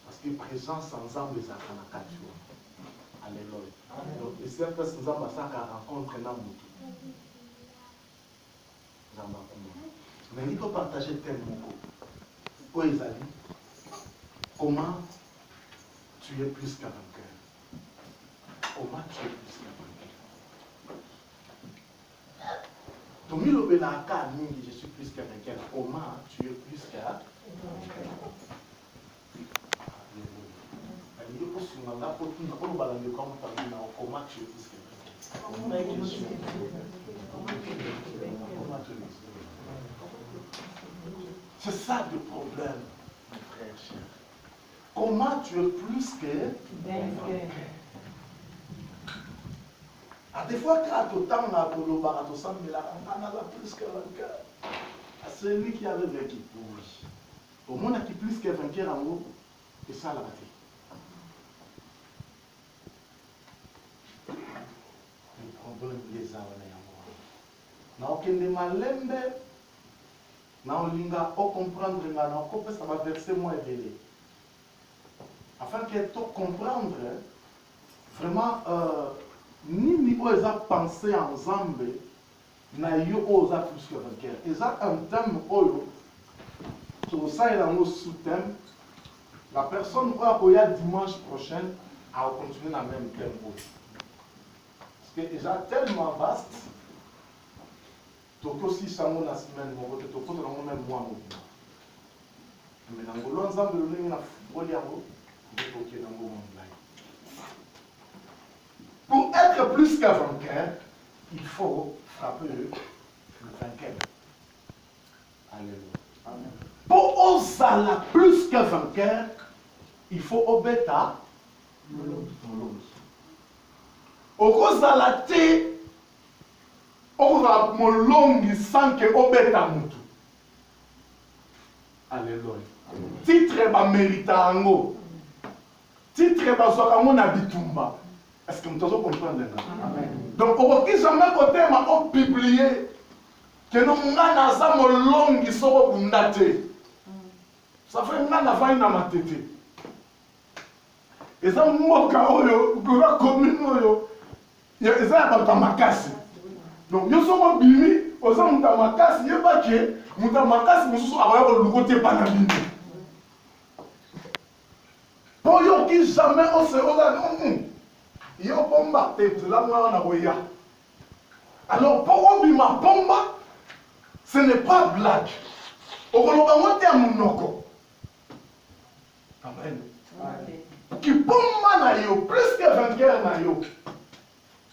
Parce que présence ensemble, ça a la culture. Alléluia. Donc, et c'est parce que nous avons ça qu'à rencontrer dans le mais il faut partager tellement. Où ils allaient? Comment tu es plus qu'un vainqueur? Comment tu es plus qu'un vainqueur? Tomi Lobelaka, je suis plus qu'un vainqueur. Comment tu es plus qu'un vainqueur? Comment tu es plus qu'un vainqueur? C'est ça le problème, mes frères chers. Comment tu es plus que vainqueur? Des fois, quand tu as plus que vainqueur, c'est lui qui avait vaincu. Oui. Au moins, qui plus que vainqueur en haut, c'est ça la bataille. Le problème, les armes, na okende malembe na olinga o comprendre nga na okope ça va verser moins élevé afin que tu comprendre vraiment nini oza penser ensemble na yo oza plus que vainqueur eza un thème oyo to ça est dans sous-thème la personne oya dimanche prochain a continuer dans même thème parce que déjà tellement vaste. Toko si sango na semaine mo bote toko to nango même moi mo. Mais nango ensemble le ndenge na football yango toko ke nango online. Pour être plus qu'un vainqueur, il faut frapper le vainqueur. Alléluia. Amen. Pour osala plus qu'un vainqueur, il faut obéta l'autre. Okozala te molongi sans que obeta mutu. Alléluia. Titre ba mérita ango. Titre ba soka na bitumba. Est-ce que nous devons comprendre? Amen. Donc on qui jamais côté ma on publier que nous ngana za molongi soko bundate. Ça fait ngana va ina matete. Et ça moka oyo gora commune oyo. Ya ça ba makasi. Donc, nous sommes bimi, nous sommes makasi, nous sommes makasi, nous sommes le côté panabini. Pour eux qui jamais on se regarde, ils ont pomba, c'est là où on a voyé. Alors, pour eux, bima pomba, ce n'est pas blague. Au Colombo, à Monoko. Amen. Qui pomba na yo, plus que vainqueur na yo.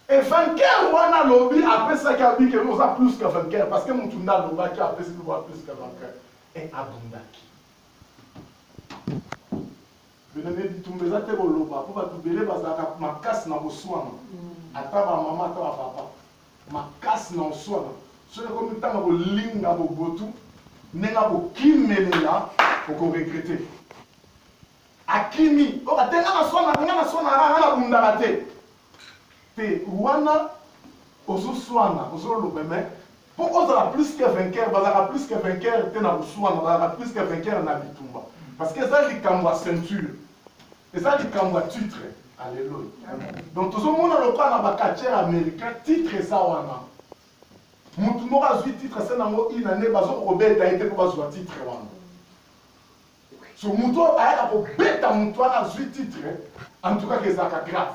Et vainqueur, on a lobby après ça qui a dit que nous avons plus que vainqueur. Parce que nous avons lobby qui a fait plus que vainqueur. Et abondaki. Je ne dis tout le monde, pour que tu veux ma casse dans le soin. Attends, ma maman, attends, papa. Ma casse dans le soin. Je ne sais pas si tu as ligne à vos boutons. Nenga bo kimelela pour regretter. Akimi, o atenga na sona na bundalate. Te wana osuswana osolobeme pour ozala plus que vainqueur bazala plus que vainqueur te na uswana bazala plus que vainqueur na bitumba parce que ça likambo à ceinture et ça likambo à titre. Alléluia. Donc tout le monde a le cas na bakatier américain titre ça wana mutu moko azwi titre c'est nango inane bazo kobeta ete ko bazwa titre wana so mutu ayaka kobeta mutu wana azwi titre en tout cas que ça grave.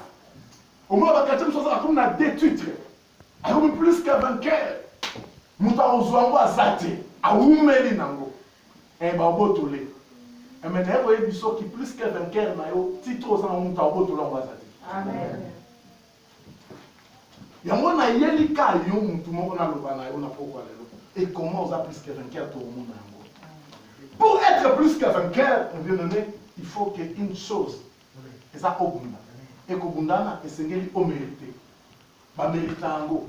Au moins, la quatrième chose, on a des titres. On a plus qu'un vainqueur. Nous avons un zate. A oumeli nango. Et bah, botolé. Et maintenant, vous voyez, qui plus qu'un vainqueur, titre aux gens, nous avons botolé en zate. Amen. Il y a un yelika, tout le monde a le pourquoi. Et comment on a plus qu'un vainqueur, tout le monde a. Pour être plus qu'un vainqueur, il faut qu'il y ait une chose. Et ça, au bout. Et que Bundana et Sengeli ont mérité. Ba mérité Ango.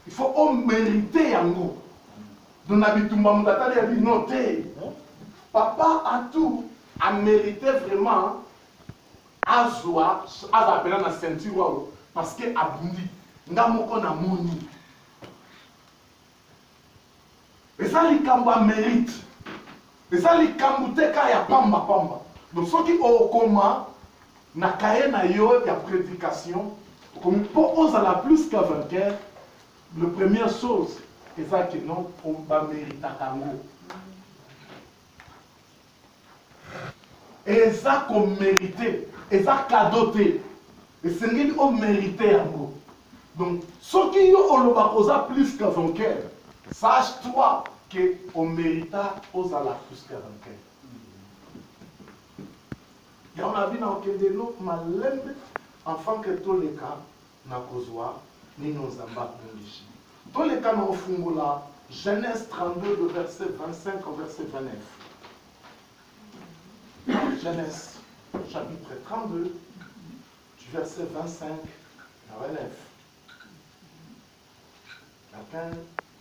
Il faut mériter Ango. Donc Nabitumba Moudatali a dit notez. Papa a tout a mérité vraiment à joie, à appeler la ceinture parce que Abundi n'a pas moni. Et ça, les Kamba mérite. eza likambo te ka ya pamba pamba. Donc soki okoma na kaye na yo ya prédication comme pour ozala plus qu'un vainqueur, la première chose eza que non on va mériter kango. Eza qu'on mérite, eza cadeau te. Et c'est ngeli on mérite yango. Donc soki yo oloba oza plus qu'un vainqueur, sache-toi que on mérita ozala plus qu'un vainqueur. Et on a vu dans le no malembe enfant que tous les cas na kozwa ni nozamba ngishi. Tous les cas na fungula Genèse 32 de verset 25 au verset 29. Genèse chapitre 32 du verset 25 à 29. Quelqu'un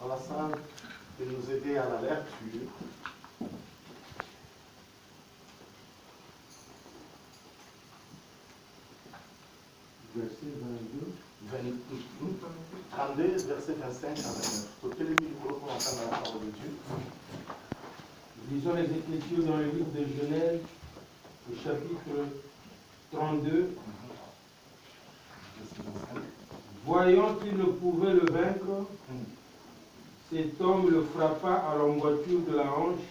dans la salle peut nous aider à la lecture. Verset 32, verset 25 à 29. Pour que les micros pour entendre la parole de Dieu. Lisons les Écritures dans le livre de Genèse, au chapitre 32. Voyant qu'il ne pouvait le vaincre, cet homme le frappa à l'emboîture de la hanche,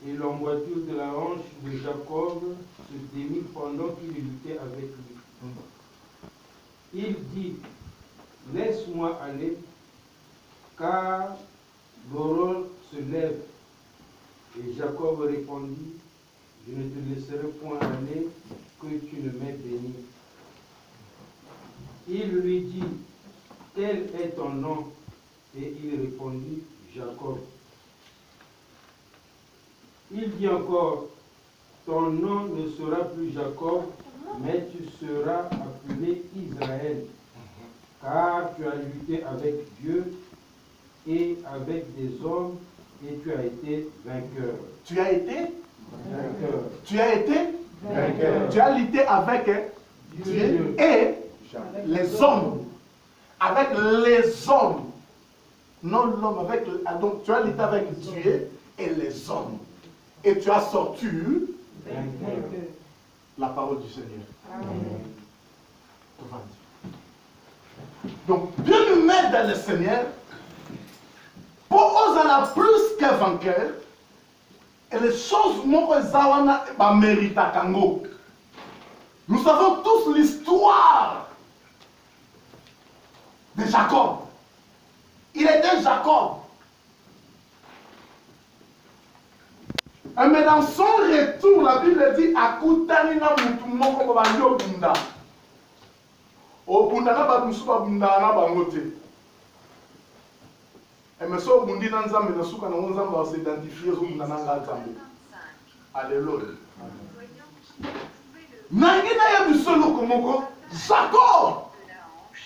et l'emboîture de la hanche de Jacob se démit pendant qu'il luttait avec lui. Il dit, laisse-moi aller, car Gorol se lève. Et Jacob répondit, je ne te laisserai point aller, que tu ne m'aies béni. Il lui dit, quel est ton nom? Et il répondit, Jacob. Il dit encore, ton nom ne sera plus Jacob, mais tu seras appelé Israël, car tu as lutté avec Dieu et avec des hommes, et tu as été vainqueur. Tu as été Vainqueur. Tu as été Vainqueur. Tu as lutté avec Dieu et les hommes. Avec les hommes. Non l'homme, avec. Donc tu as lutté avec Dieu et les hommes. Et tu as sorti Vainqueur. la parole du Seigneur. Amen. Donc, bien-aimé dans le Seigneur, pour eux, plus qu'un vainqueur, et les choses méritent à Kango. Nous savons tous l'histoire de Jacob. Il était Jacob. Mais dans son retour, la Bible dit Akutani na mutu moko banyo bunda. O bunda na ba musu ba bunda na bango te. Mais so bundi na nzambe na suka na nzambe ba se identifier zo bunda na nzambe. Alléluia. Nangina ya bisolo komoko Jacob.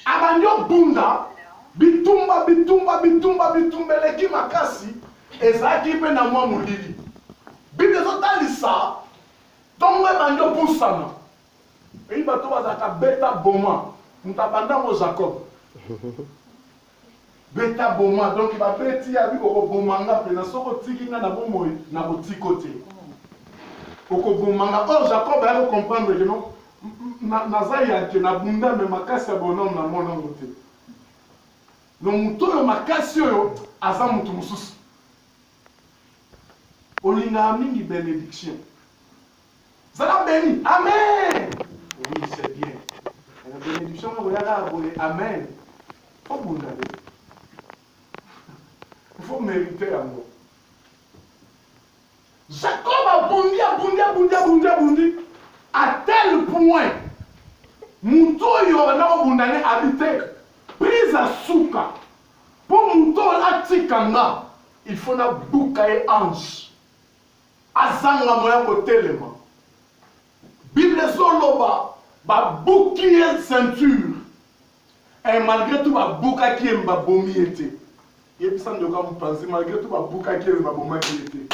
Abanyo bunda bitumba leki makasi ezaki pe na mwa mulili. Bible ezotalisa ntongo ebandi opusana eyi bato bazalaka beta boma moto abandango Jacob beta boma donc babeti yabi okobomanga mpena soki otiki nga na bomoi na botiko te okobomanga or Jacob ayaki comprendre keno naza yake na bunda me makasi ya bonhomme na monango te no moto oyo makasi oyo aza moto mosusu Olinga mingi bénédiction. Ça béni. Amen. Oui, c'est bien. La bénédiction, on va amen. Il faut bounder. Il faut mériter amour. Jacob a bondi. À tel point, Mouto yona bundane habité. Prise à souka. Pour Mouto atikanga, il faut na boukaye ange. Azanga moya kotelema. Bible soloba ba bouclier ceinture. Et malgré tout ba bouka qui est ba bomi été. Et ça ne doit pas penser malgré tout ba bouka qui est ba bomi été.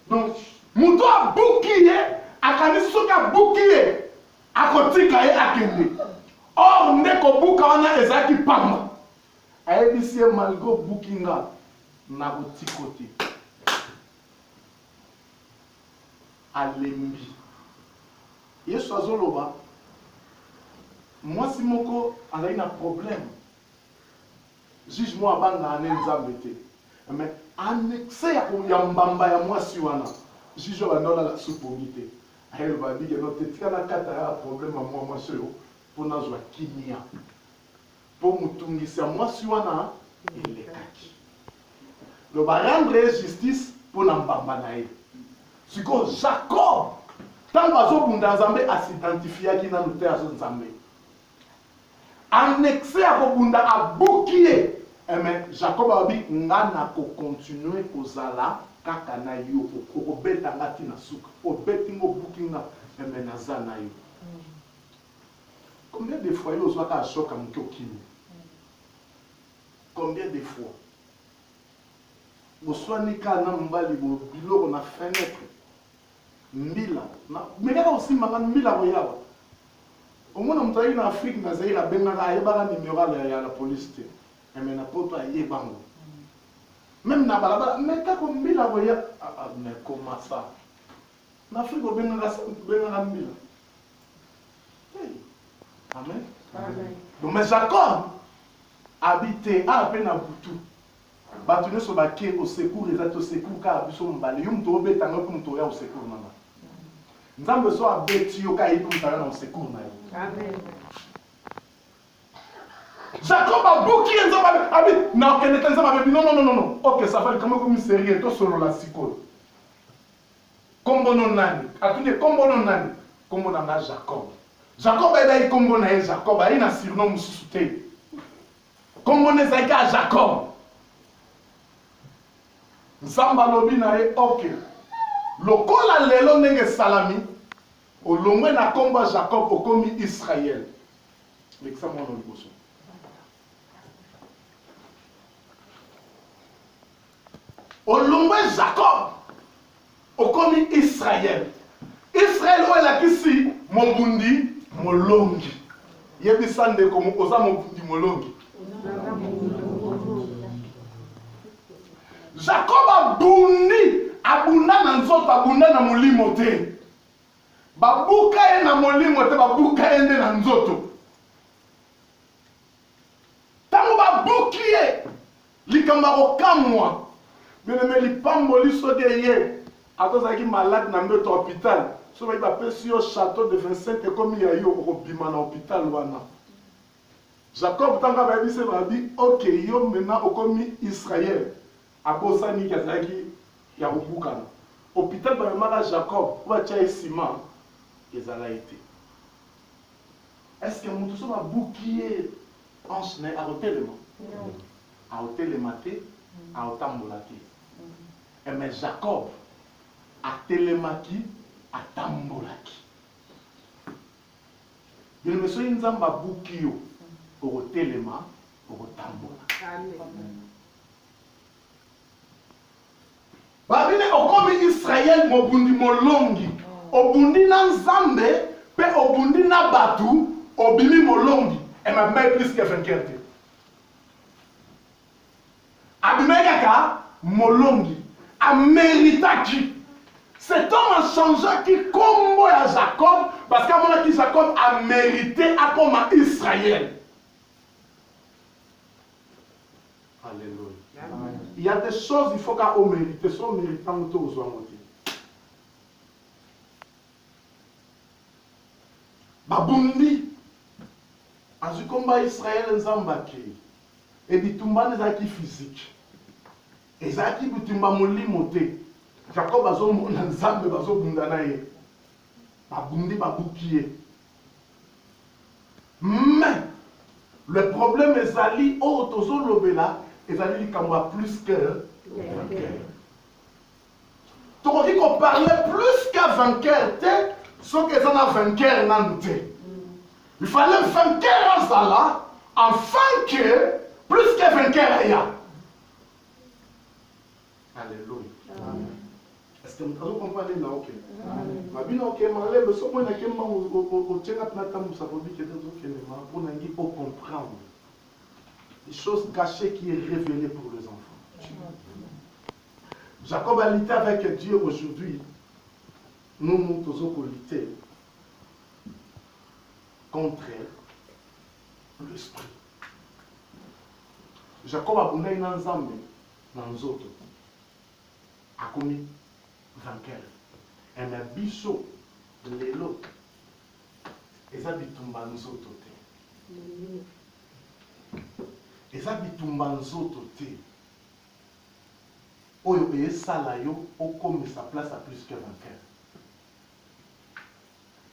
Donc muto a bouclier akanisi soka bouclier akotika ye akende. Or ndeko buka wana ezaki pamba. Ayebisie malgré boukinga na côté. Alembi. Yesu azoloba. Moi si moko azali na problème. Juge-moi abanga ane nzambe te. Mais annexe ya mbamba ya mwasi wana. Juge bandola la supomité. Elle va dire que notre tika na kata ya problème à moi mwasi yo pona zwa kimia. Po mutungisa mwasi wana elekaki. Le va rendre justice pona mbamba na ye. Siko Jacob tant bazobunda nzambe asidentifiaki na note ya nzambe. Annexé à kobunda abukie. Mais Jacob a dit ngana ko continuer kozala kaka na yo ko beta ngati na suka. O betingo bukinga mais naza na yo. Combien de fois yo zwa ka choka mukokini? Combien de fois? Boswani kana mbali bo biloko na fenêtre. Mbila. Mais kaka aussi manga mbila ko yawa. Au moins, on a en Afrique, on a un numéro à la police. Mais on a pas bango. Même na balabala, mais quand on dit la voyage, mais comment ça? En Afrique, on a un mille. Amen. Donc, mais Jacob habitait à peine à Boutou. Batoune sur la quai au secours, les autres au secours, car ils sont emballés. Ils ont trouvé tant que nous au secours. Nous avons besoin de Betio car ils ont au secours. Amen. Jacob a bouclé non. Ok, ça va comment comme sérieux, toi solo la psychologue. Combo non nani. Attendez, combo non nani. Combo nana Jacob. Jacob a dit combo na Jacob, il a surnom sous-souté. Combo ne zaka Jacob. Zamba lobi na e ok. Lokola lelo nenge salami. Olongwe na komba Jacob okomi Israël. L'examen dans le bosso. Olongwe Jacob okomi Israël. Israël o la kisi mobundi molongi. Yebisande komo oza mobundi molongi. Jacob abunda na nzoto abunda na molimo te. Babuka ye na molimo te babuka ye nde na nzoto. Tango babuki ye likamba kokamwa. Bien-aimé lipamboli so de ye atozaki malade na mbeto hôpital. So ba pesi yo château de 25 ekomi ya yo okobima na hôpital wana. Jacob tanga ba bise ba bi OK yo maintenant okomi Israël. Abosani kazaki ya kubukana. Hôpital ba mala Jacob wa tia ciment. Est-ce que nous sommes à bouclier en chemin à hôtellement? À hôtellement, à hôtambolaki. Mais Jacob a télémaki, à tambolaki. Il me souviens d'un bouclier au hôtellement, au tambolaki. Babine okomi Israël mobundi molongi. Obundi na nzambe pe obundi na batu obimi molongi et ma mère plus que vainqueur. Abime kaka molongi a méritaki. Cet homme a changé qui combo à Jacob parce qu'à mon avis Jacob a mérité à comme à Israël. Alléluia. Il y a des choses il faut qu'on mérite, sont méritants aux autres. Babundi azukomba Israël nzambaki et bitumba nezaki physique ezaki bitumba molimo te Jacob azomona nzambe bazobunda na ye babundi babukiye mais le problème ezali o tozolobela ezali likambo plus que vainqueur tokoki ko parler plus que vainqueur te. Ce que ça n'a vainqueur n'a pas. Il fallait vainqueur à Zala, afin que plus que vainqueur il y a. Alléluia. Est-ce que vous comprenez là? Ok. Ma bien ok, ma lèvre, ce moment que moi au tchéna plata moussa bobi que des autres pour n'engi pour comprendre les choses cachées qui est révélées pour les enfants. Jacob a lutté avec Dieu aujourd'hui. Nous devons lutter contre l'esprit. Jacob a bundé dans Nzambe, dans Nzoto. A commis vainqueur. Et mais biso, lelo, eza bitumba nzoto te. Eza bitumba nzoto te. Oyo esala yo okomisa place à plus que vainqueur.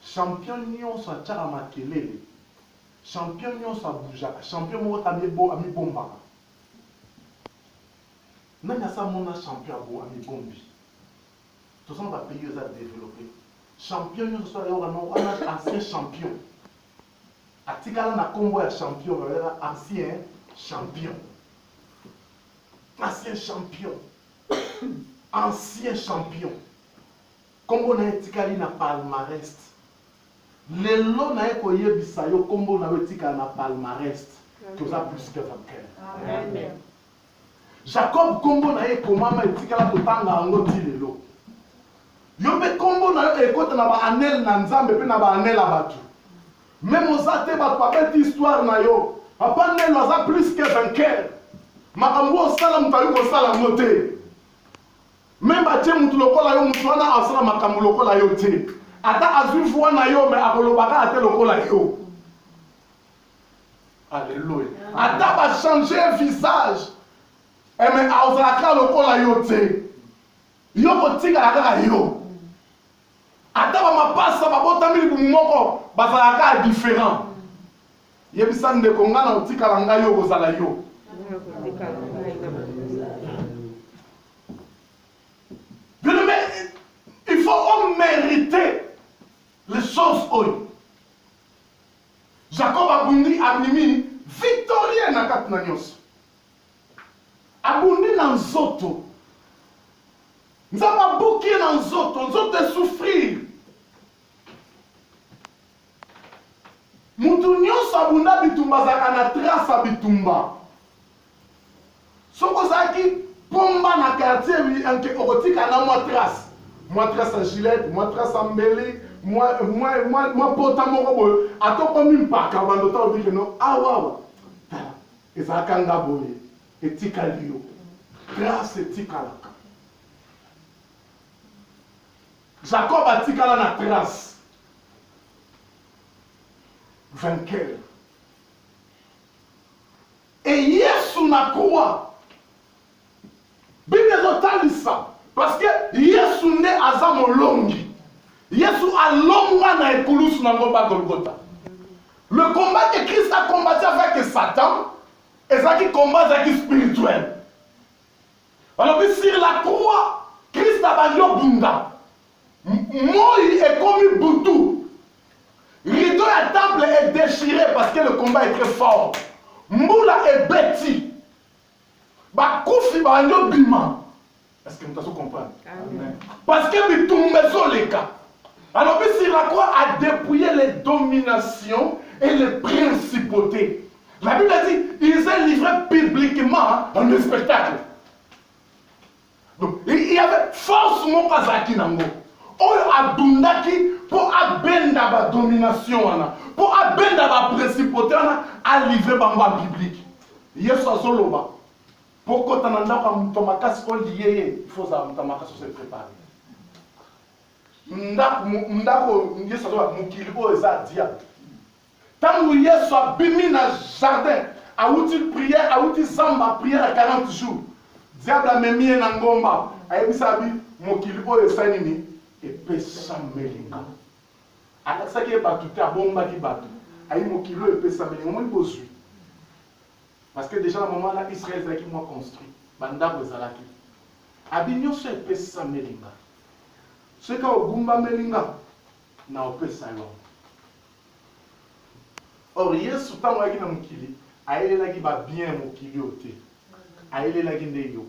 Champion nyonso atiaka makelele. Champion nyonso abujaka. Champion moko amibombaka. Nani asamona champion amibombi. Tous les pays ont développé. Champion, nous sommes ancien champion. Atikala na combo ya champion, ancien champion. Ancien champion. Ancien champion. Combo na etikali na palmarès. Lelo na ekoye bisayo combo na etikala na palmarès. Que vous avez plus que vainqueur. Amen. Jacob combo na ekomama etikala totanga ngo dilelo. Yobe kombo na yo ekota na ba anel na nzambe pe na ba anel abatu. Même osate ba papeti histoire na yo. Papa nel aza plus que vainqueur. Makambo osala mutayo ko sala ngote. Même ba tie mutu lokola yo mutu wana asala makambo lokola yo te. Ata azwi fois na yo me akolobaka ate lokola yo. Alléluia. Ata ba changer visage. Et mais azalaka lokola yo te. Yo kotika la kaka yo. Ata ba mapasa babotami libumu moko bazalaka différent. Yebisa ndeko nga na otika la nga yo kozala yo. Mais il faut mériter les choses oyo. Jacob abundi abimi victorien na kati na nyonso. Abundi na nzoto. Nzambe abuki na nzoto, nzoto souffrir. Mutu nyonso abunda bitumba zaka na trace bitumba. Soko zaki pomba na quartier enke okotika na mwa trace à Gillette, mwa trace à Mbeli, mwa pota moko boyo, atoko mimpaka bandota obike no awa. Ezaka nga boye, etika liyo. Trace etika laka. Jacob a tikala na trace. Vainqueur. Et Yesu na croix. Bible ezotalisa. Parce que Yesu ne aza molongi. Yesu alonga na ekulusu na ngomba Golgotha. Le combat que Christ a combattu avec Satan, est un combat spirituel. Alors sur la croix, Christ a banni bunda. Moi est comme Boutou. Rideau à temple est déchiré parce que le combat est très fort. Moula est bêti. Bakoufi banyo bima. Est-ce que nous t'as compris? Parce que bitumbezo les cas. Alors sur la croix a dépouillé les dominations et les principautés. La Bible dit, ils sont livrés publiquement dans le spectacle. Donc il y avait force mon kazaki nango. Oyo abundaki pour abenda ba domination pour abenda ba principauté a livré bango biblique. Yesu azoloba. Pour que tu aies un peu de il faut que tu se préparer. Tant que Yesu a bimi dans le jardin, a outil prière, a outil zamba, prière à 40 jours. Diable a mis un ngomba. A dit ça, mokilibo et sanini, et pesa melinga. A ça qui est battu, tu as bomba qui bat. A dit mokilo et pesa melinga. Moi, il faut. Parce que déjà, à un moment là, Israël est qui m'a construit. Banda Bozalaki. Abignon se pesa melinga. Ce qui est Gumba melinga, na opesa yo. Or, Yesu tango yaki na mukili, aele laki ba bien mukili ote. Aele laki ndeyo.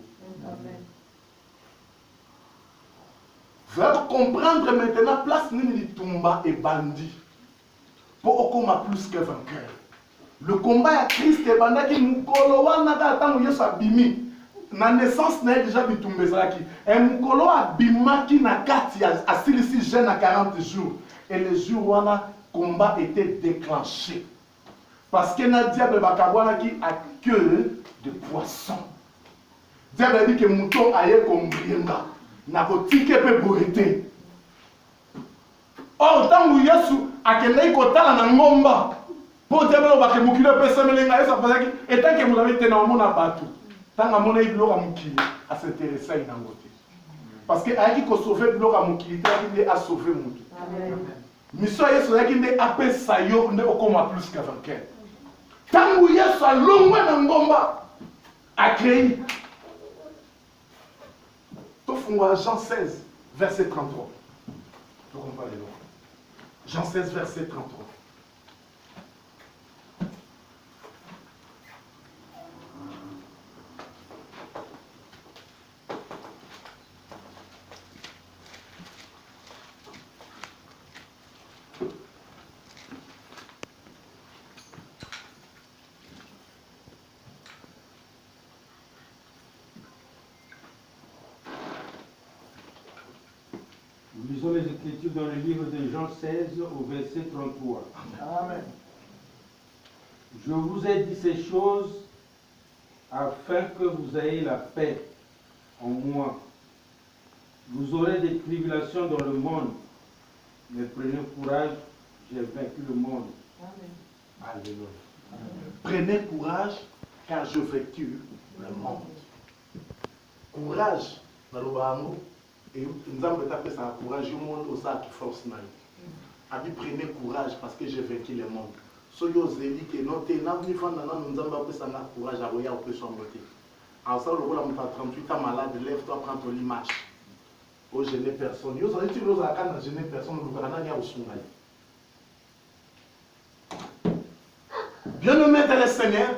Vous allez comprendre maintenant place nini tumba et bandit. Pour okoma plus que vainqueur. Le combat à Christ est pendant qu'il mukolo wana ka tango Yesu abimi. na naissance na déjà bitumba ezalaki mokolo abimaki na kati asilisi jeûne à 40 jours et le jour wana combat était déclenché parce que na diable bakabwanaki à queue de poisson. Diable a dit que mouton aye kombrienga na kotike pe boyete. Or tangu Yesu akendai kotala na ngomba po diable obake mukile pesa melenga esa pasaki etanke mulabe tena mona batu tanga mona ibloka mukile a s'intéresser ina ngote parce que ayaki ko sauver bloka mukile taki a sauver mutu. Amen. Mission Yesu yaki nde apesa yo nde okoma plus que vainqueur. Tangu Yesu alongwe na ngomba a créé. Tofungwa Jean 16 verset 33. Donc on va aller là. Jean 16 verset 33. Nous lisons les Écritures dans le livre de Jean 16 au verset 33. Amen. Je vous ai dit ces choses afin que vous ayez la paix en moi. Vous aurez des tribulations dans le monde, mais prenez courage, j'ai vaincu le monde. Amen. Alléluia. Amen. Prenez courage, car je vaincu le monde. Courage, Nalobango. Et nous avons tapé ça, courage, le monde aussi qui force. A dit prenez courage parce que j'ai vaincu le monde. Soyo zeli que noté n'a venu faire nana nous avons appelé ça courage à roya au peu son beauté. En ça le rôle à 38 ans malade, lève-toi, prends ton lit, marche. Oh je n'ai personne. Yo ça dit tu l'oses à quand je n'ai personne nous canana ya au sungai. Bien-aimé dans le Seigneur,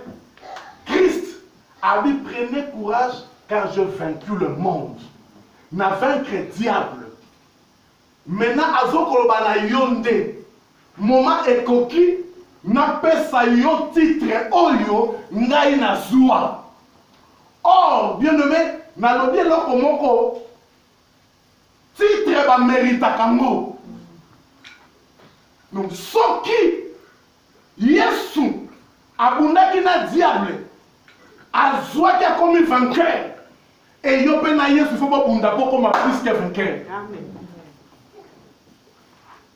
Christ a dit prenez courage car j'ai vaincu le monde. Na vaincre diable. Maintenant azokoloba na yonde. Moment ekoki na pesa yo titre oyo ngai na zwa. Or bien-aimé na lobi eloko moko titre ba mérita kango. Donc soki Yesu abundaki na diable azwaki akomi vainqueur. Et yo pe na Yesu faut pas bunda poko ma plus que vainqueur. Amen.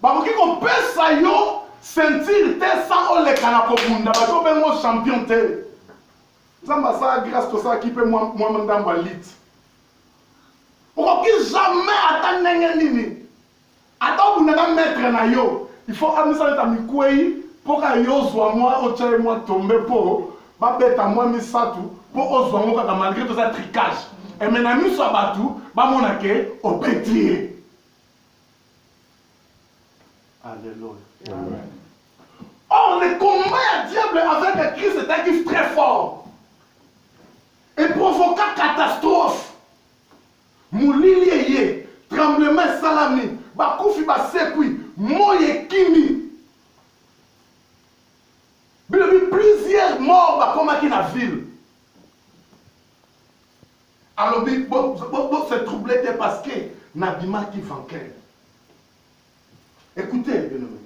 Ba ko ko pesa yo sentir te sans ole kana ko bunda ba ko ben mo champion te. Zamba sa grâce to sa qui peut moi ndamba lit. Pour que jamais atandenge nini. Ata bunda na maître na yo, il faut amisa ta mikwei pour ka yo zwa moi o tche moi tomber po ba beta moi misatu pour ozwa mo ka malgré tout ça tricage. Et maintenant, nous sommes battus, nous sommes pétrier. Alléluia. Or, le combat diable avec Christ était très fort. Et provoqua catastrophe. Moulilié, tremblement salami, bakoufi basekui, moye kimi. Plusieurs morts comme dans la ville. Alors, se troublé parce que Nabima qui vainqueur. Écoutez, bien aimé.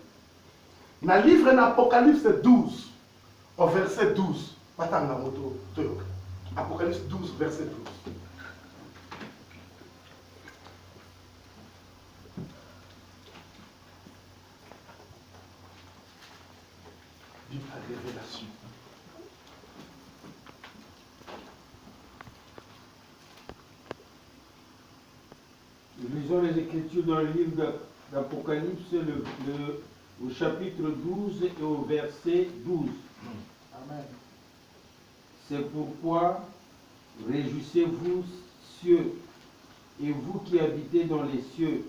Dans le livre d'Apocalypse 12, au verset 12, Apocalypse 12, verset 12. Vive la révélation. Nous lisons les Écritures dans le livre d'Apocalypse, au chapitre 12 et au verset 12. Amen. C'est pourquoi réjouissez-vous, cieux, et vous qui habitez dans les cieux.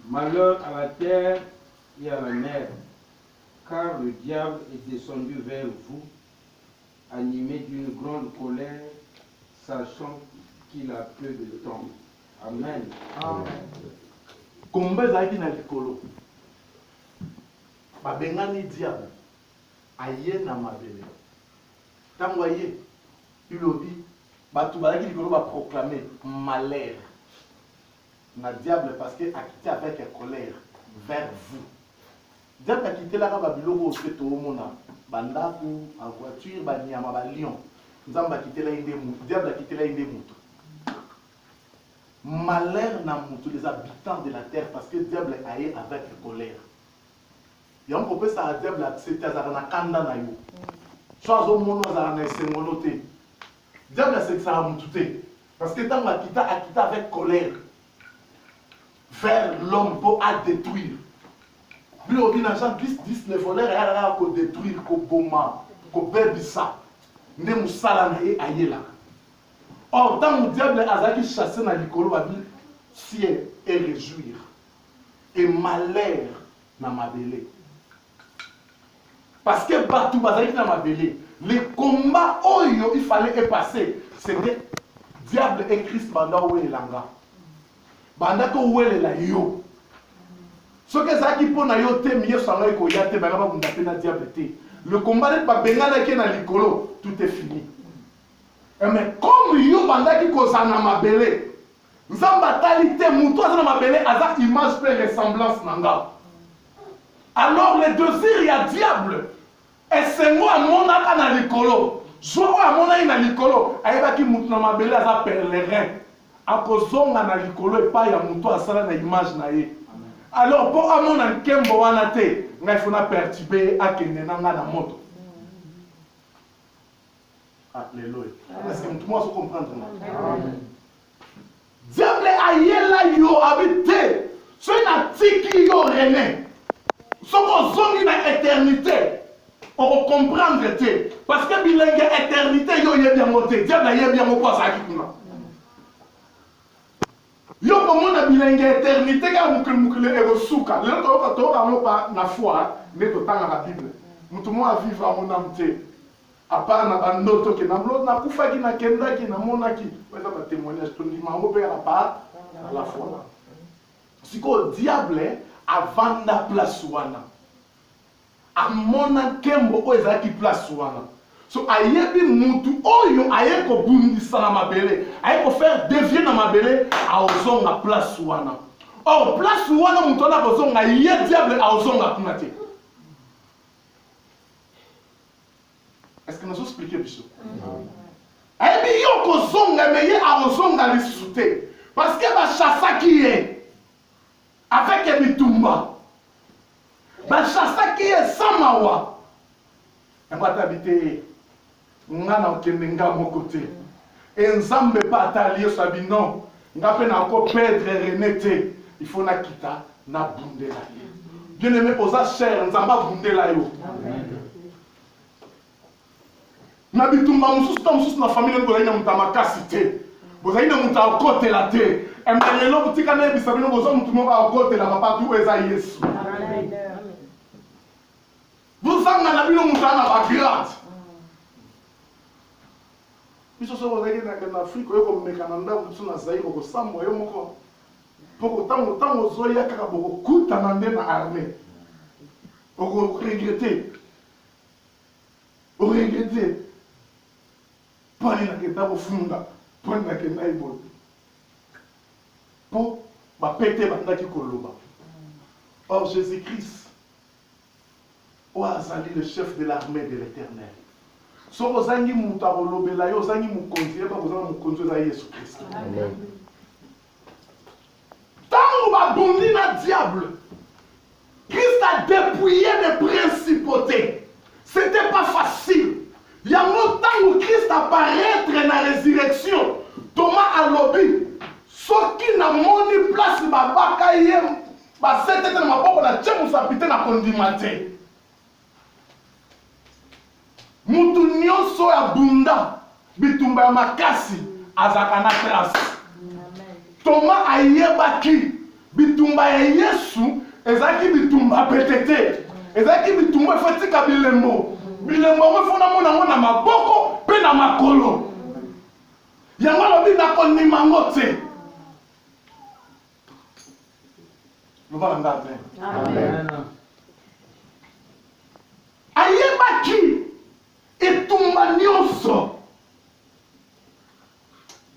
Malheur à la terre et à la mer, car le diable est descendu vers vous, animé d'une grande colère, sachant qu'il a peu de temps. Amen. Amen. Combat zaki na likolo. Babengani diable. Aye na mabele. Tango aye, ilobi bato bazalaki likolo baproclame malheur na diable parce que akiti avec colère vers vous. Diable akitelaka babiloko oyo mpe toomona bandako bavoiture banyama balion nzambe akitela ye nde motu diable akitela ye nde motu. Malheur na motu les habitants de la terre parce que diable aye avec colère. yango kopesa ya diable accepte azalaka na kanda na yo so azomona azalaka na esengolo te. Diable asekisaka motu te parce que ntango akita avec colère vers l'homme pour à détruire. Lui au bin Jean 10 voleur ayaka ko détruire ko boma ko bebisa nde musala na ye ayela. Or tant le diable azaki chasser na likolo babi ciel et réjouir et malheur na mabele. Parce que batou bazaki na mabele, le combat oyo il fallait passer, c'était diable et Christ banda ouelanga. Banda ko ouelela yo. Ce que ça qui pona yo te mieux sanga ko yate banga ba bunda na diable te. Le combat n'est pas bengana ke na likolo, tout est fini. Mais comme yo banda ki ko sana mabele, nzamba talité muto sana mabele aza image et ressemblance nanga. Alors le désir il y a diable. Et c'est moi mon aka na likolo. Soit à mon aka na likolo, ayeba ki muto na mabele aza pèlerin. Akozonga na likolo et pas ya muto asala na image na ye. Alors pour amon en kembo wana te, ngai fona perturber akende na nga na moto. Alléluia. Est-ce que tout le monde se comprend? Diable ayela yo habité. So na tiki yo rené. So ko zongi na éternité. On va comprendre te parce que bilingue éternité yo yebi yango te. Diable yebi yango kwa sa kikuna. Yo komona bilingue éternité ka mukule erosuka. Lelo to ka pa na foi ne to tanga la Bible. Mutu mo a vivre a mon âme te. À part na bandoto ke na mlo na kufaki na kendaki na monaki. Weza ba témoignage to ndima ngo pe à part à la foi. Siko diable avanda place wana. Amona kembo o ezaki place wana. So ayebi mutu oyo ayeko bundisa na mabele, ayeko faire dévier na mabele a ozonga place wana. Or place wana mutu na kozonga ye diable a ozonga kuna te. Est-ce que nous allons expliquer biso? Ayebi yo kozonga mais ye a ozonga lisute parce que ba chassaki ye avec ebitumba. Ba chassaki ye samawa. Ngata bité ngana okende nga moko te enzambe pa atali sabi non nga pe na ko perdre René te il faut na kita na bundela ye bien aimé oza cher nzamba bundela yo na bitumba mususu na famille ngo ina mutama kasi te bozali na muta okotela te emelelo butika na ebisa bino bozo mutu mo okotela papa tu eza Yesu bozanga na bino mutana ba grade. Biso so ozaki na Afrique oyo komeka na ndako biso na Zaire okosambwa yo moko poko tango ozoya kaka bokokutana nde na armée okoregrete pani nakenda kofunda pani nakenda ibote mpo bapete bandaki koloba. Or Jésus-Christ oyo azali le chef de l'armée de l'Éternel. So ozangi mutu akolobela yo ozangi mokonzi yeba kozala mokonzi eza Yesu Kristo. Tango babundi na diable, Christ a dépouillé des principautés. C'était pas facile. Yango tango Christ apparaître na résurrection, Thomas alobi soki na moni place babaka ye basete na maboko na tche musapite na kondima te. Mutu nyonso ya bunda bitumba ya makasi azaka na trace. Thomas ayebaki bitumba ya Yesu ezaki bitumba petete. Ezaki bitumba fatika bilembo. Bilembo mfona mona mona maboko pe na makolo. Yango lobi na kondima ngote. Loba ngate. Amen. Ayebaki etumba nyonso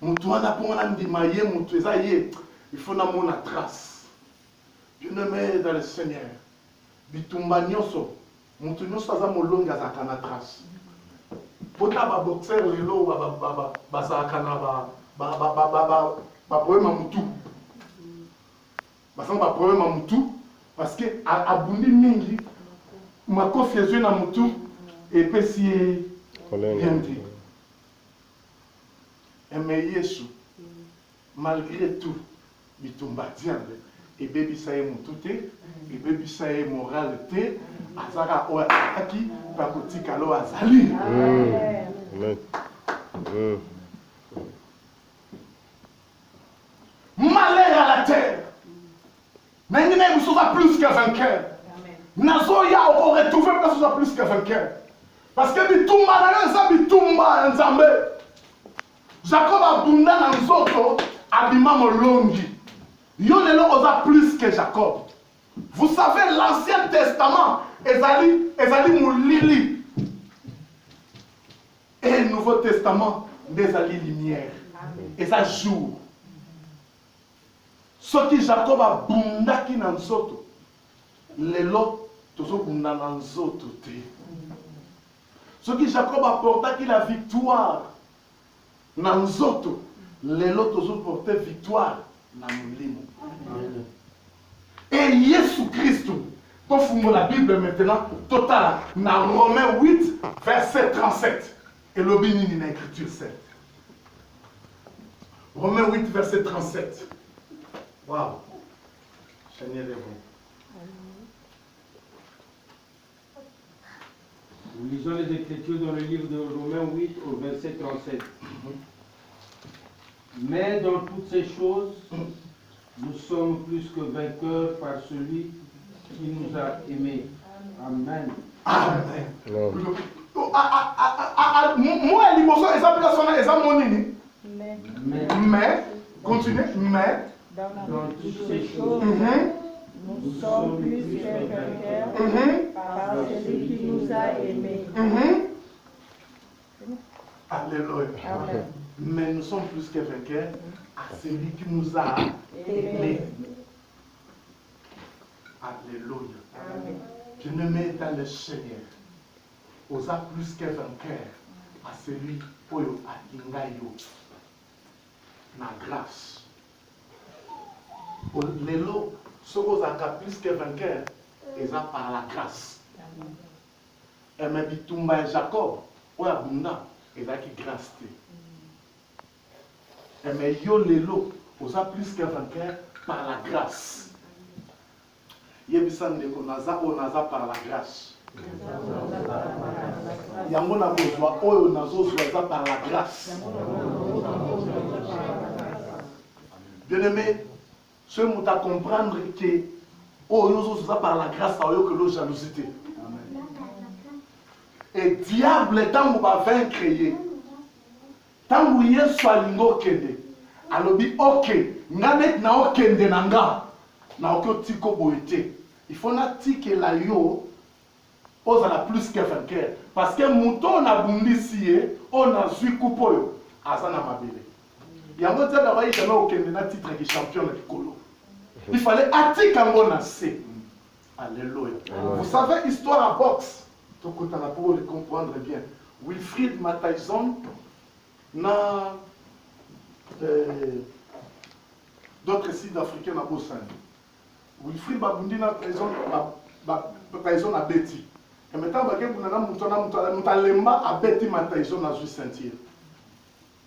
mutu wana mpo wana ndima ye mutu eza ye il faut namona trace. Bien-aimé dans le Seigneur, bitumba nyonso mutu nyonso aza molongi azalaka na trace. Pota baboxer lelo bazalaka na baproblème ya mutu, basanga baproblème ya mutu parce que abundi mingi makofi ezwi na mutu epesi ye bien te. Mais Yesu, malgré tout, bitumba diable, ebebisa ye mutu te, ebebisa ye moral te, azaka oyo akaki bakotika lo azali. Amen. Malheur à la terre. Mais nous sommes plus que vainqueurs. Nazoya on retrouver parce que nous sommes plus que vainqueurs. Parce que bitumba na ça bitumba nzambe. Jacob abunda na nzoto abima molongi. Yo lelo oza plus que Jacob. Vous savez l'Ancien Testament ezali molili. Et le Nouveau Testament ezali lumière. Eza jour. Ce qui Jacob a bundaki na nzoto, lelo tozo bunda na nzoto te. Ce qui Jacob a portaki la victoire na nzoto, lelo tozo porter victoire na molimo. Et Jésus Christ, pour fondre la Bible maintenant, total, na Romains 8, verset 37. Et le béni dans l'écriture 7. Romains 8, verset 37. Waouh! Seigneur est bon. Nous lisons les Écritures dans le livre de Romains 8 au verset 37. Mais dans toutes ces choses, nous sommes plus que vainqueurs par celui qui nous a aimés. Amen. Amen. Moi, l'émotion, est monini. Mais, continuez, mais. Dans toutes ces choses, nous sommes plus que vainqueurs par celui qui nous a aimés. Alléluia. Amen. Mais nous sommes plus que vainqueurs à celui qui nous a aimés. Alléluia. Amen. Je ne mets dans le Seigneur. Osa plus que vainqueur à celui qui a yo na grâce. Lelo, ce qui est plus que vainqueur, c'est par la grâce. Et même Bitumba et Jacob, ou Abunda, c'est qui grâce. Et même yo lelo, osa plus que vainqueur par la grâce. Yebisan de konaza onaza par la grâce. Yango na kozwa oyo nazozwa par la grâce. Bien-aimé, ce mot à comprendre que oyo ça par la grâce à que l'eau jalousie. Et diable tant vous va vaincre tant vous y soit lingo kende alobi ok nganet na okende nanga na okotiko boité il faut na tike la yo ozala plus que vainqueur parce que mouton na bundisi on a zui kupoyo azana mabele yango te ba yi jamais okende na titre de champion na kikolo. Il fallait attiquer un C. Alléluia. Vous savez, histoire à boxe, tout le monde pour le comprendre bien. Wilfried Matthyson n'a d'autres Sud-Africains à Bossan. Wilfried Babundi na Matthyson à Betty. Et maintenant, nous avons à Betty Matthyson à Saint-Cyr.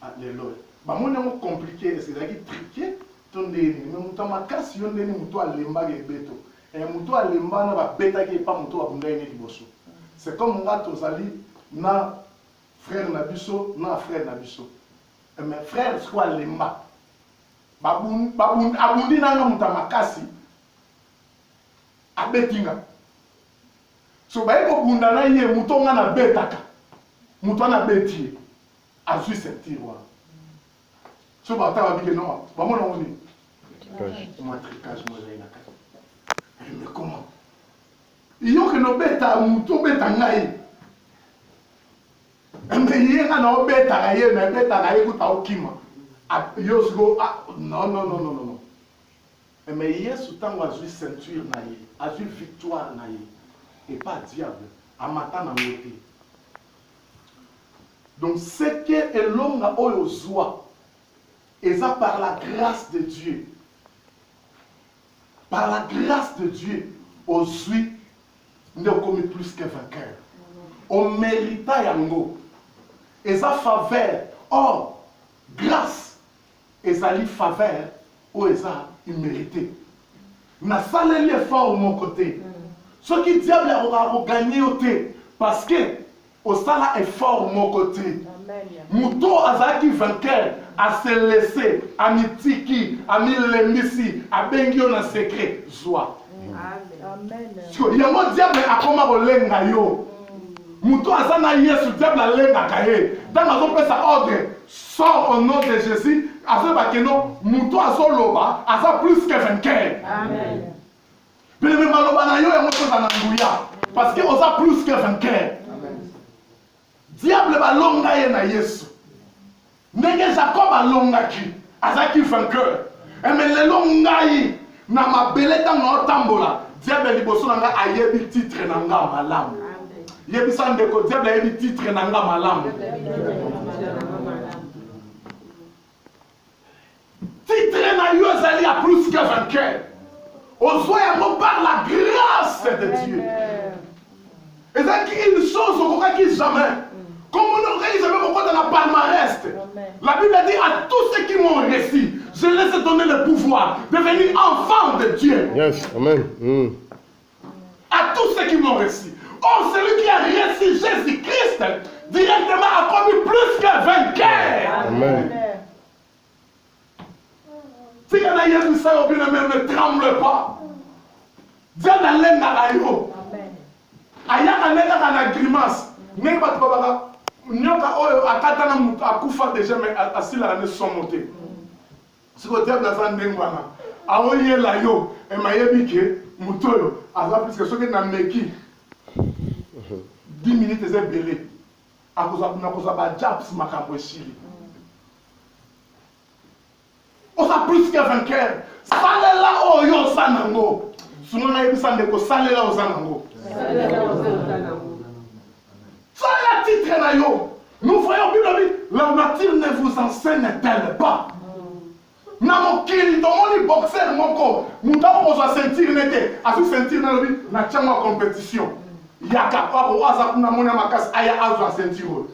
Alléluia. C'est compliqué, c'est triqué. Mais mutu makasi yo ndeni mutu alemba ke beto et mutu alemba na ba beta ke pa mutu abunda ene liboso. C'est comme nga tozali na frère na biso na frère na biso. Mais frère soit alemba abundi nanga mutu makasi abetinga. So ba eko bunda na ye mutu nga na betaka mutu na beti azui sentir wa. So ba ta ba bike non ba mona oni moi tricage moi là mais comment il y a que no beta mutu beta ngai mais il y a no beta ye na beta ngai ku ta okima Non. Mais Yesu tango azwi ceinture na ye, azwi victoire na ye, et pas diable, amata na ngote. Donc ce que l'homme a eu joie, et ça par la grâce de Dieu. Par la grâce de Dieu, aujourd'hui, nous sommes commis plus que vainqueurs. On mérite yango. Et ça faveur, or, grâce, et ça li faveur, ou et ça immérité. Na salé l'effort de mon côté. Ce qui diable a gagné au thé, parce que au sala effort de mon côté. Mouton azaki vainqueur a se laisser, a mitiki, a mis les missi, a bengio na secret, joie. Amen. Il y a un diable a comment volenga yo. Mouton azana yesu diable a lenga kaye. Dans ma zone sa ordre, sort au nom de Jésus. Azo bakeno, mouton azo loba, aza plus que vainqueur. Amen. Mais le maloba na yo ya moto za nanguya, parce que oza plus que vainqueur. Diable balonga ye na Yesu. Ndenge Jacob alongaki, azaki vainqueur. Mais le longai na mabele tanga otambola, diable liboso nanga ayebi titre nanga malamu. Yebi sandeko diable ayebi titre nanga malamu. Titre na yo ezali a plus que vainqueur. Ozwa yango par la grâce de Dieu. Ezaki une chose okokaki jamais. Comme on organise beaucoup dans la palmarès. La Bible dit à tous ceux qui m'ont réussi, je les ai donné le pouvoir de devenir enfants de Dieu. Yes, amen. À tous ceux qui m'ont réussi. Or, celui qui a réussi Jésus-Christ, directement a commis plus que vainqueur. Amen. Si il y a Jésus, ça ne tremble pas. Dieu n'a l'air à yo. Aya n'a grimace. N'est pas de nyoka oyo akatana mutu akufa déjà mais asila ne somote siko diable aza ndengwana aoyela yo e mayebi ke mutu oyo aza plus que soki na meki 10 minutes ezebele akoza ba jabs makambo esili oza plus que vainqueur salela oyo oza nango suno nayebisa ndeko salela oza nango ça la titre na yo. Nous voyons Bible, la nature ne vous enseigne-t-elle pas? Na mokili tomoni boxer moko, mutako kozwa ceinture nete, asu ceinture na lobi na tchangwa compétition. Yaka ko aza kuna mona makasi aya azwa ceinture.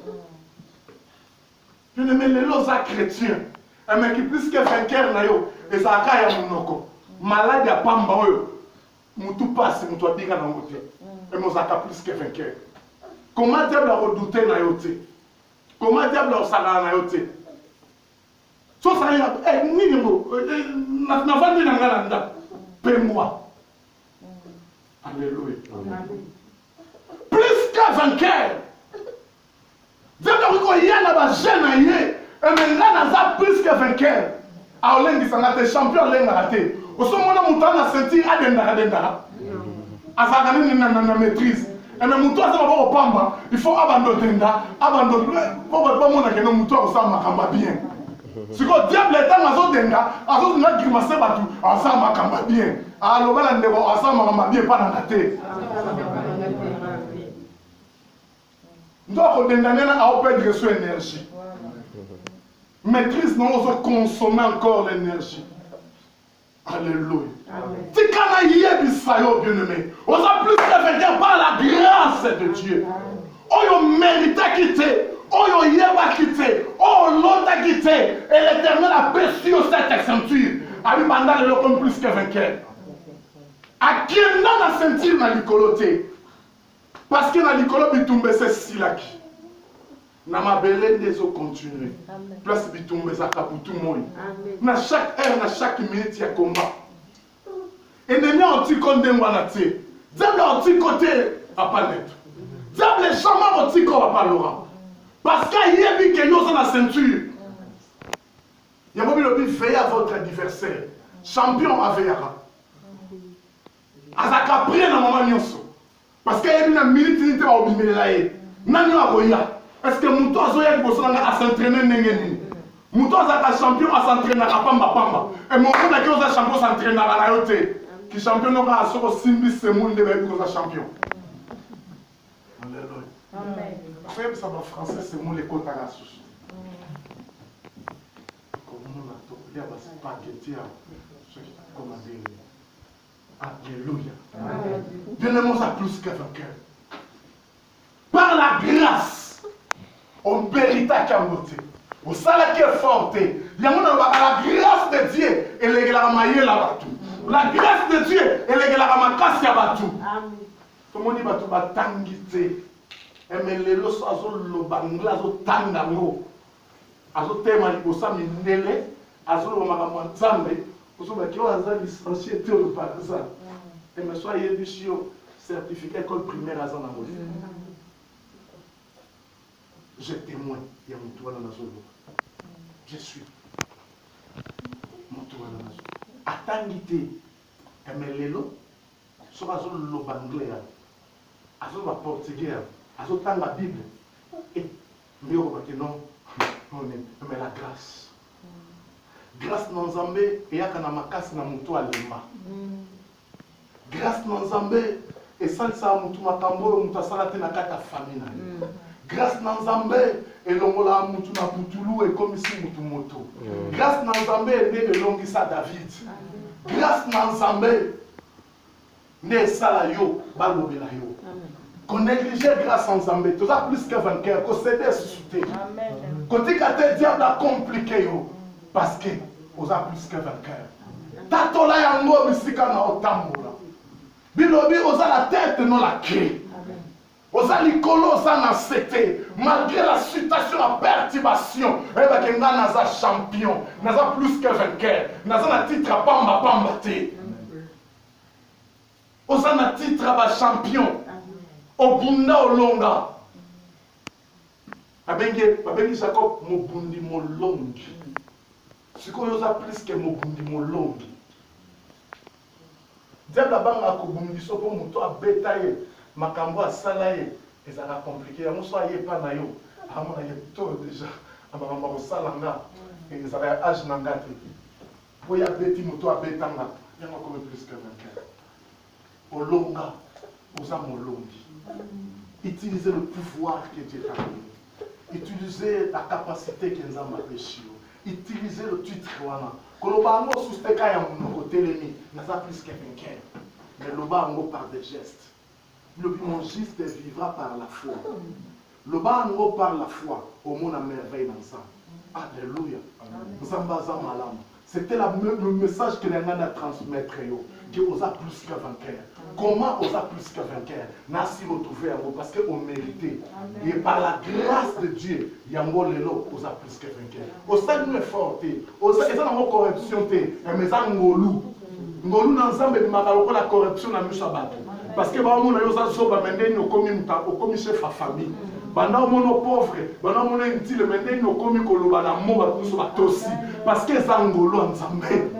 Je ne me lelo za chrétien. Un mec qui plus que vainqueur na yo, et ça akaya munoko. Malade ya pamba oyo. Mutu passe mutu abinga na ngote. Et mozaka plus que vainqueur. Comment diable a redouté na yote? Comment diable a osala na yote? So ça y a ni ngo na vandi na ngala nda pemwa. Alléluia. Plus que vainqueur. Diable ko yana ba jeune yé et maintenant za plus que vainqueur. A olengi sangate champion lenga raté. Osomona mutana sentir adenda. Azaka ni na maîtrise. Et même toi, ça va pas au pamba. Il faut abandonner. Abandonner. Pour pas mon que nous toi ça makamba bien. Si le diable est dans azot denga, azot na grimacer batu, ça makamba bien. Alors là ndeko ça makamba bien pas dans la tête. Donc on denga à perdre son énergie. Maîtrise non on consommer encore l'énergie. Alléluia. Si quand il y a bien-aimé, on a plus que vainqueur par la grâce de Dieu. On mérite à quitter, on y a quitté, on l'a quitté, et l'Éternel a perçu cette ceinture. A lui pendant le comme plus que vainqueur. À qui n'a la ceinture dans l'icoloté? Parce que dans l'icolo, il tombe c'est silaki. Na mabele des eaux continuer. Place bitumbe za kaputu moi. Na chaque heure, na chaque minute, il y a combat. Ennemi anti-côté ngwanate. Diable anti-côté à pas net. Diable jamais anti-côté à pas Laurent. Parce qu'il y a dit que nous dans la ceinture. Il y a mobile veillez à votre adversaire. Champion à veillera. Azaka prier dans moment nyonso. Parce qu'il y a une minute à obimela e. Nanyo akoya. Est-ce que mon toit zoya qui à s'entraîner n'engeni? Mouton a champion à s'entraîner à pamba. Et mon frère qui a champion s'entraîner à la yote. Qui champion n'a pas à ce simbi ce monde de la champion. Alléluia. Amen. Frère, ça va français, c'est mon école à la souche. Comme on a tout, il y a des spaghettis à commander. Alléluia. Bien-aimés à plus que vainqueur. Par la grâce, on mérite à camoter. Au salaire qui est fort, il y a la grâce de Dieu et les gars là tout. La grâce de Dieu et les gars là casse ya tout. Tout le monde dit batou batangité. Mais les lois sont le bangla zo tangango. Azo tema li bosa mindele, azo lo makamwa nzambe, ozo ba ki waza licencié théo par hasard. Et mais soyez bichio certificat école primaire à Zana Moli. Je témoigne, il y a mon toit dans la zone. Je suis mon toit dans la zone. Attendez, mais les lots, sur la zone de l'anglais, à zone de portugais, à zone de la Bible. Et, mais on va dire non, mais la grâce. Grâce dans Zambé, et à Kanamakas na mon toit lemba. Grâce dans Zambé, et ça, ça a mon toit makambo, mon toit salate na kata famille. Grâce dans Zambé, et l'ongola mutu na putulu et comme ici mutu moto. Grâce dans Zambé, et l'ongisa David. Grâce dans Zambé, ne salayo, balobela yo. Qu'on néglige grâce en Zambé, tout ça plus que vainqueur, qu'on s'aide à se soutenir. Côté que diable a compliqué yo, parce que vous avez plus que vainqueur. Tatola yango misika na otambola. Bilobi oza la tête non la clé. Oza likolo oza na sete. Malgré la situation, la perturbation, eba kenga naza champion, naza plus que vainqueur, naza na titre à pamba te. Oza na titre à champion. Obunda olonga. Abengi Jacob mobundi molongi. Siko yoza plus que mobundi molongi. Diable abanga kobundi sopo muto abeta ye makambo asala ye ezaka compliqué. Yango so aye pa na yo. Amona ye to déjà. Amama kosala nga ezaka âge na nga te. Po ya beti muto abeta nga. Yango comme plus que vainqueur. Olonga oza molongi. Utilisez le pouvoir que Dieu t'a donné. Utilisez la capacité que nous avons péché. Utilisez le titre. Kolobango sousteka ya mon côté l'ennemi. N'a pas plus que vainqueur. Mais le bango par des gestes. Mon juste vivra par la foi. Le bango par la foi. Au monde à merveille dans ça. Alléluia. C'était le message que nous avons transmettre. Que vous avez plus que vainqueur. Comment vous avez plus que vainqueur? Nasi retrouvé à vous parce que vous méritez. Et par la grâce de Dieu, Yango Lelo, vous avez plus que vainqueur. Vous savez, nous est fort. Vous savez, nous avons corruption. Mais nous avons ngolu. Ngolu dans Zambé, nous avons la corruption dans le Shabbat. Parce que nous avons commis chef à famille. Pendant mon pauvre, pendant mon intime, maintenant nous commis koloba na moba tous batosi. Parce que ça ngolu en Zambé.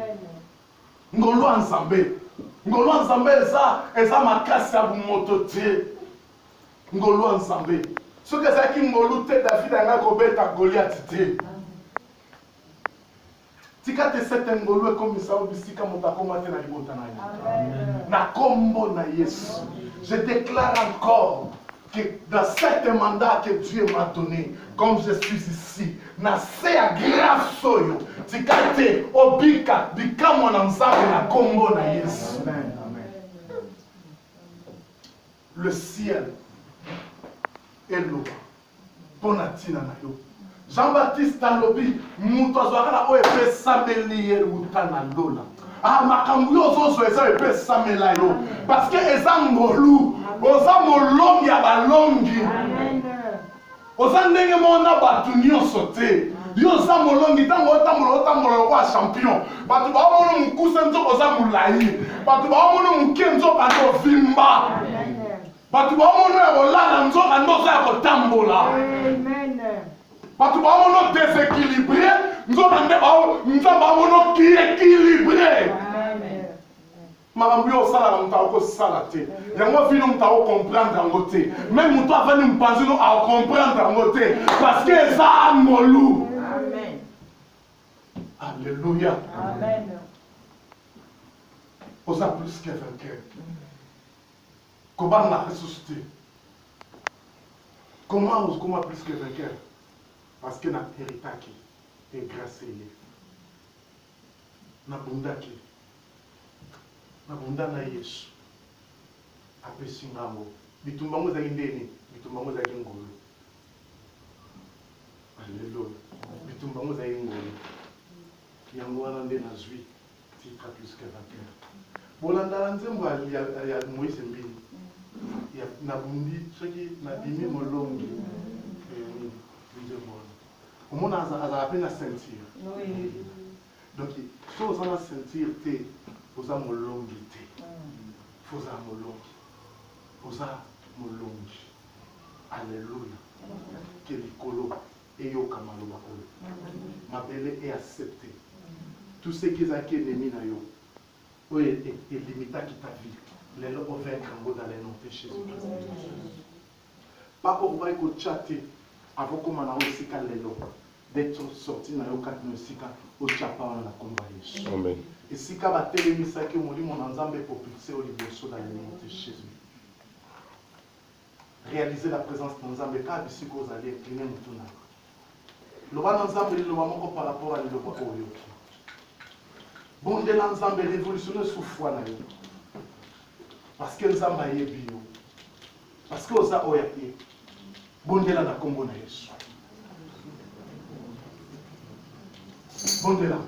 Ngolu en Zambé. Ngolu en Zambé, ça m'a cassé à vous mototer. Ngolu en Zambé. Ce que c'est qui ngolu te David a kobeta Goliath te. Tika te sete ngolu comme ça obisika motako mate na libota na ye. Na kombo na Yesu. Je déclare encore que dans cet mandat que Dieu m'a donné, comme je suis ici, na sea grâce soyo, tikate obika bikamo na nzambe na kombo na Yesu. Le ciel est l'eau. Bonatina na yo. Jean-Baptiste alobi muto azwaka o epe sameli ye utana lola. Ah makambu yo zozo eza epe samela yo. Parce que eza ngolu, oza molongi ya balongi. Oza ndenge mona batu nyonso te. Yo za molongi tango otambola kwa champion. Batu ba mono mukuse nzoko oza mulai. Batu ba mono muke nzoko ando vimba. Batu ba mono ya kolala nzoko ndozo ya kotambola. Amen. Batu ba mono déséquilibré, nzoko nzamba mono ki équilibré. Makambu yo sala mutao ko sala te. Yango vino mutao comprendre yango te. Même muto avani mpanzi no a comprendre yango te parce que ça ngolu. Amen. Alléluia. Amen. Vous êtes plus que vainqueur. Comment on a ressuscité? Comment plus que vainqueur? Parce que notre héritage est grâce à lui. Na bundaki. Na bundana Yesu. Apesi ngambo. Bitumbango za indeni, bitumbango za ngolo. Alléluia. Bitumbango za ngolo. Yango wana nde nazwi titre plus que vainqueur. Bolanda nzembo ya Moïse mbili. Ya nabundi soki na dimi molongi. Nzembo. Omona azala pe na ceinture. Oui. Donc, si vous avez sentir, vous avez mon longuité. Vous avez mon longue. Vous avez mon longue. Alléluia. Que l'écolo est au Kamaloma. Ma belle est acceptée. Tout ce qui est ennemi, est limité qui ta vie. Les lois ont vaincre dans les noms de Jésus. Pas pour vous chatter avant qu'on m'en a aussi les lois. D'être sorti dans le cadre de Sika au Chapa na combat Yesu. Amen. Et Sika va télémisa que mon mon ensemble propulsé au niveau de la lumière de Jésus. Réaliser la présence de l'ensemble car ici vous allez incliner mon tour. Le roi ensemble le roi par rapport à le roi Oyoki. Bon de l'ensemble révolutionnaire sous foi na yo. Parce que l'ensemble est bio. Parce que osa oyaki. Bon de la na kombo na Yesu. Bon de là.